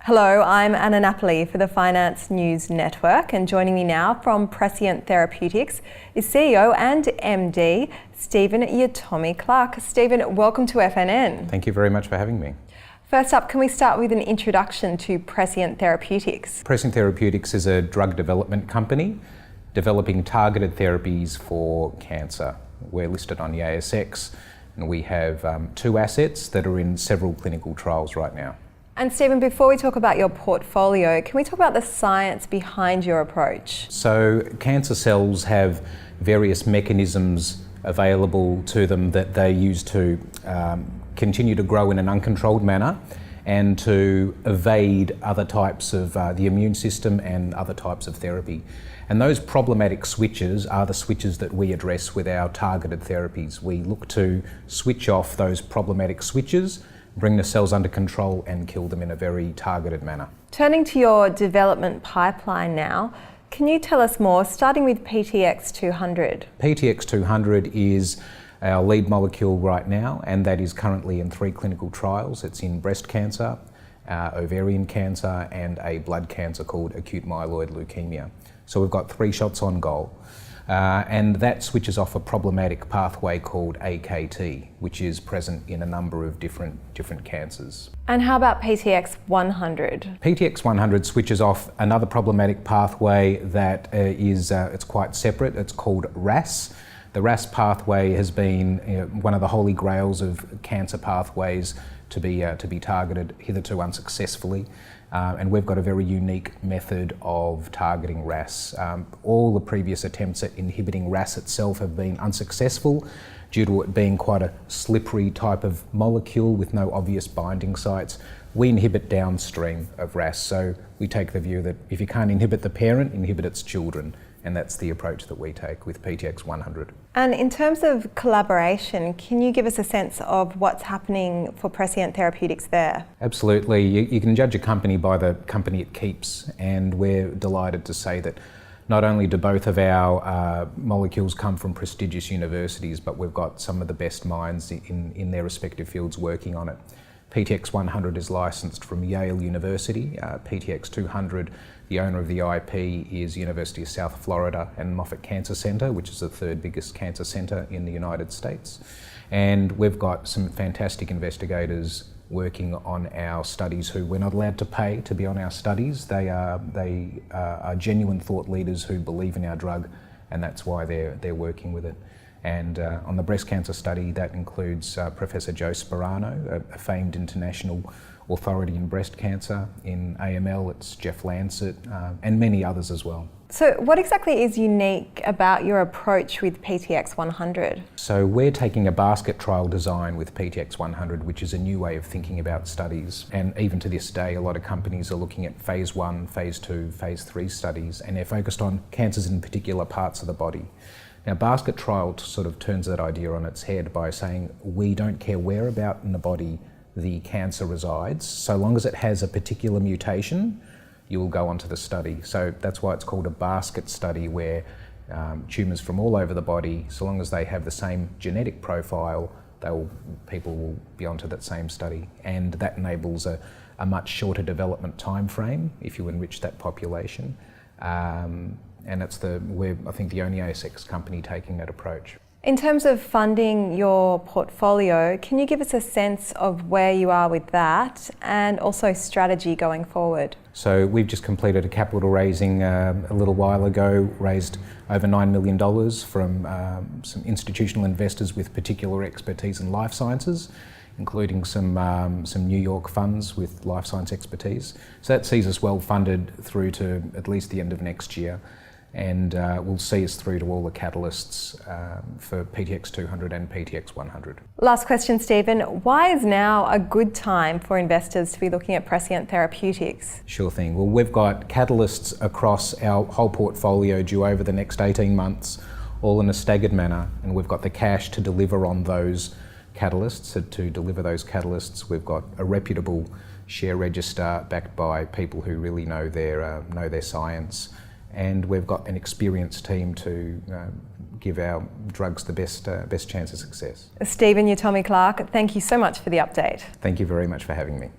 Hello, I'm Anna Napoli for the Finance News Network, and joining me now from Prescient Therapeutics is CEO and MD Steven Yatomi-Clarke. Steven, welcome to FNN. Thank you very much for having me. First up, can we start with an introduction to Prescient Therapeutics? Prescient Therapeutics is a drug development company developing targeted therapies for cancer. We're listed on the ASX and we have 2 assets that are in several clinical trials right now. And Steven, before we talk about your portfolio, can we talk about the science behind your approach? So cancer cells have various mechanisms available to them that they use to continue to grow in an uncontrolled manner and to evade other types of the immune system and other types of therapy. And those problematic switches are the switches that we address with our targeted therapies. We look to switch off those problematic switches, bring the cells under control and kill them in a very targeted manner. Turning to your development pipeline now, can you tell us more, starting with PTX200? PTX200 is our lead molecule right now, and that is currently in 3 clinical trials. It's in breast cancer, ovarian cancer and a blood cancer called acute myeloid leukemia. So we've got 3 shots on goal. And that switches off a problematic pathway called AKT, which is present in a number of different cancers. And how about PTX100? PTX100 switches off another problematic pathway that it's quite separate. It's called RAS. The RAS pathway has been one of the holy grails of cancer pathways to be targeted, hitherto unsuccessfully. And we've got a very unique method of targeting RAS. All the previous attempts at inhibiting RAS itself have been unsuccessful due to it being quite a slippery type of molecule with no obvious binding sites. We inhibit downstream of RAS, so we take the view that if you can't inhibit the parent, inhibit its children. And that's the approach that we take with PTX100. And in terms of collaboration, can you give us a sense of what's happening for Prescient Therapeutics there? Absolutely. You can judge a company by the company it keeps, and we're delighted to say that not only do both of our molecules come from prestigious universities, but we've got some of the best minds in their respective fields working on it. PTX100 is licensed from Yale University. PTX200, the owner of the IP is University of South Florida and Moffitt Cancer Center, which is the 3rd biggest cancer center in the United States. And we've got some fantastic investigators working on our studies who we're not allowed to pay to be on our studies. They are genuine thought leaders who believe in our drug, and that's why they're working with it. And on the breast cancer study, that includes Professor Joe Sperano, a famed international authority in breast cancer. In AML, it's Jeff Lancet, and many others as well. So what exactly is unique about your approach with PTX100? So we're taking a basket trial design with PTX100, which is a new way of thinking about studies. And even to this day, a lot of companies are looking at phase 1, phase 2, phase 3 studies, and they're focused on cancers in particular parts of the body. Now, basket trial sort of turns that idea on its head by saying we don't care where about in the body the cancer resides, so long as it has a particular mutation, you will go onto the study. So that's why it's called a basket study, where tumours from all over the body, so long as they have the same genetic profile, people will be onto that same study. And that enables a much shorter development time frame if you enrich that population. And we're, I think, the only ASX company taking that approach. In terms of funding your portfolio, can you give us a sense of where you are with that and also strategy going forward? So we've just completed a capital raising a little while ago, raised over $9 million from some institutional investors with particular expertise in life sciences, including some New York funds with life science expertise. So that sees us well funded through to at least the end of next year. And will see us through to all the catalysts for PTX200 and PTX100. Last question, Steven. Why is now a good time for investors to be looking at Prescient Therapeutics? Sure thing. Well, we've got catalysts across our whole portfolio due over the next 18 months, all in a staggered manner, and we've got the cash to deliver on those catalysts. So to deliver those catalysts, we've got a reputable share register backed by people who really know their science. And we've got an experienced team to give our drugs the best chance of success. Steven Yatomi-Clarke, thank you so much for the update. Thank you very much for having me.